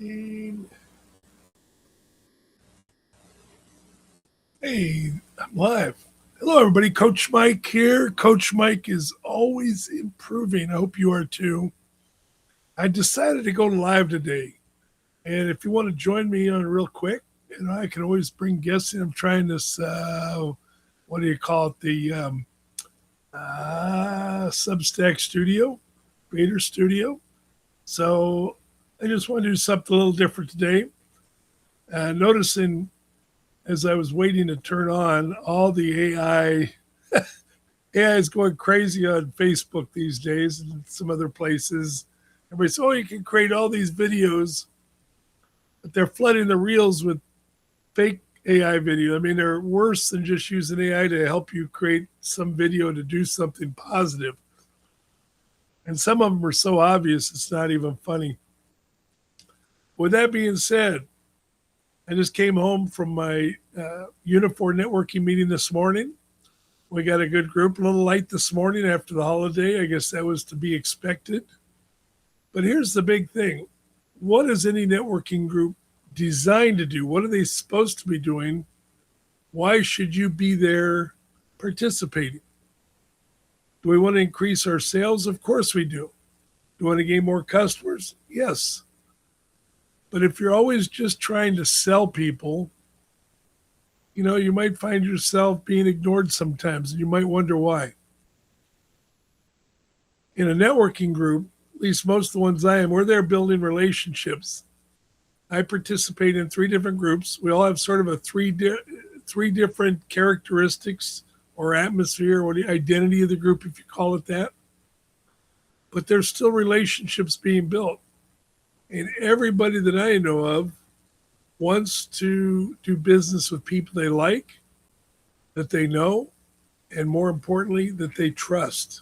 15. Hey, I'm live. Hello, everybody. Coach Mike here. Coach Mike is always improving. I hope you are too. I decided to go live today. And if you want to join me on real quick, I can always bring guests in. I'm trying this, what do you call it? The Substack Studio, Creator Studio. So I just want to do something a little different today. Noticing as I was waiting to turn on all the AI, AI is going crazy on Facebook these days and some other places. Everybody says, oh, you can create all these videos, but they're flooding the reels with fake AI video. I mean, they're worse than just using AI to help you create some video to do something positive. And some of them are so obvious, it's not even funny. With that being said, I just came home from my Unifor networking meeting this morning. We got a good group, a little light this morning after the holiday. I guess that was to be expected. But here's the big thing. What is any networking group designed to do? What are they supposed to be doing? Why should you be there participating? Do we want to increase our sales? Of course we do. Do we want to gain more customers? Yes. But if you're always just trying to sell people, you might find yourself being ignored sometimes, and you might wonder why. In a networking group, at least most of the ones I am, we're there building relationships. I participate in 3 different groups. We all have sort of a three different characteristics or atmosphere or the identity of the group, if you call it that. But there's still relationships being built. And everybody that I know of wants to do business with people they like, that they know, and more importantly, that they trust.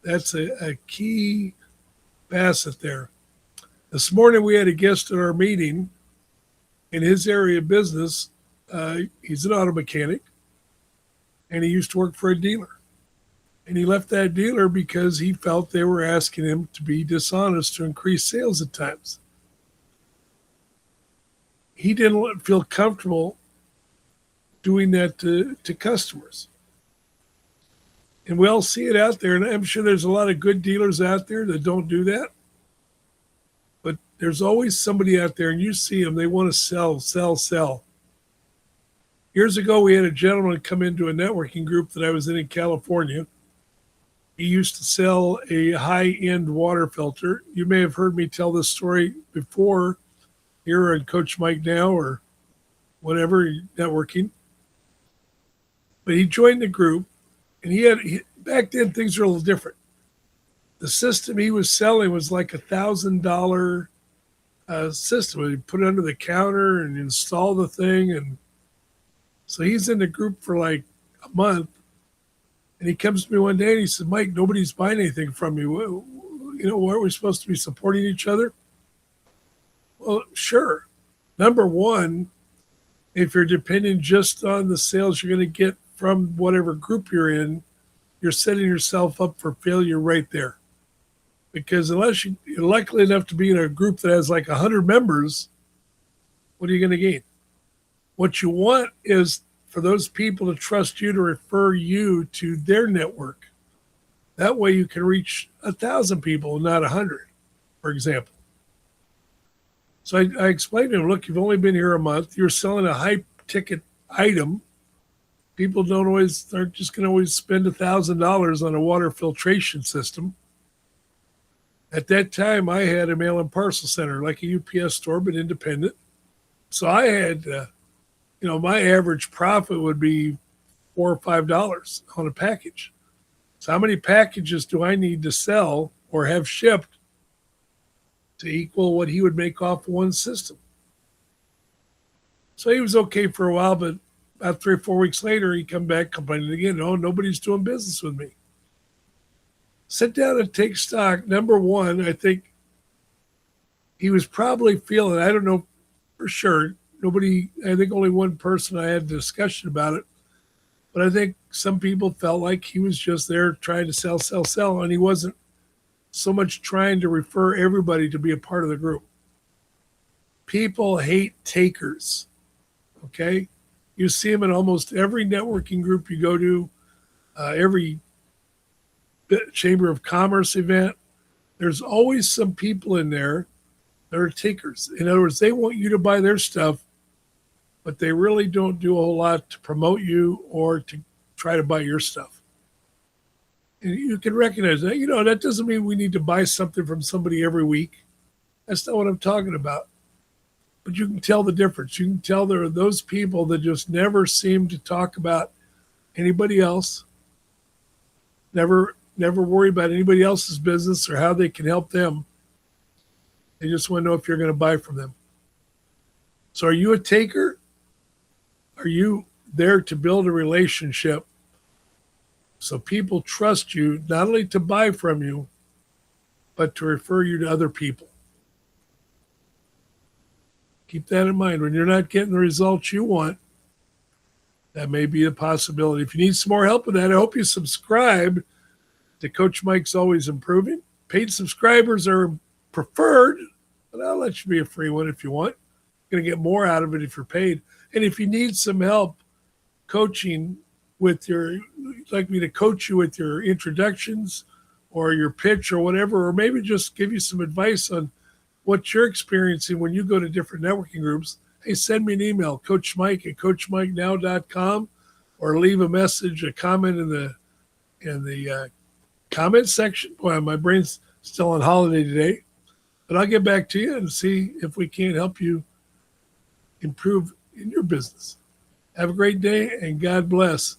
That's a key facet there. This morning we had a guest at our meeting in his area of business. He's an auto mechanic, and he used to work for a dealer. And he left that dealer because he felt they were asking him to be dishonest to increase sales at times. He didn't feel comfortable doing that to customers. And we all see it out there. And I'm sure there's a lot of good dealers out there that don't do that. But there's always somebody out there, and you see them, they want to sell. Years ago, we had a gentleman come into a networking group that I was in California. He used to sell a high-end water filter. You may have heard me tell this story before here on Coach Mike Now or whatever, networking. But he joined the group, and back then things were a little different. The system he was selling was like $1,000 system. He put it under the counter and install the thing. And so he's in the group for like a month. And he comes to me one day and he said, Mike, nobody's buying anything from you. Why are we supposed to be supporting each other? Well, sure. Number one, if you're depending just on the sales you're going to get from whatever group you're in, you're setting yourself up for failure right there. Because unless you're likely enough to be in a group that has like 100 members, what are you going to gain? What you want is for those people to trust you to refer you to their network. That way you can reach 1,000 people, not 100, for example. So I explained to him, look, you've only been here a month. You're selling a high-ticket item. People aren't just going to always spend $1,000 on a water filtration system. At that time, I had a mail and parcel center, like a UPS store, but independent. So I had my average profit would be $4 or $5 on a package. So how many packages do I need to sell or have shipped to equal what he would make off of one system? So he was okay for a while, but about 3 or 4 weeks later, he come back complaining again. Oh, nobody's doing business with me. Sit down and take stock. Number one, I think he was probably feeling, I don't know for sure, I think only one person I had a discussion about it, but I think some people felt like he was just there trying to sell, and he wasn't so much trying to refer everybody to be a part of the group. People hate takers. Okay. You see them in almost every networking group you go to, every Chamber of Commerce event. There's always some people in there that are takers. In other words, they want you to buy their stuff, but they really don't do a whole lot to promote you or to try to buy your stuff. And you can recognize that. That doesn't mean we need to buy something from somebody every week. That's not what I'm talking about. But you can tell the difference. You can tell there are those people that just never seem to talk about anybody else, never worry about anybody else's business or how they can help them. They just want to know if you're going to buy from them. So are you a taker? Are you there to build a relationship so people trust you not only to buy from you, but to refer you to other people? Keep that in mind. When you're not getting the results you want, that may be a possibility. If you need some more help with that, I hope you subscribe to Coach Mike's Always Improving. Paid subscribers are preferred, but I'll let you be a free one if you want. You're going to get more out of it if you're paid. And if you need some help coaching you'd like me to coach you with your introductions or your pitch or whatever, or maybe just give you some advice on what you're experiencing when you go to different networking groups, hey, send me an email, coachmike@coachmikenow.com, or leave a message, a comment in the comment section. Boy, my brain's still on holiday today, but I'll get back to you and see if we can't help you improve in your business. Have a great day and God bless.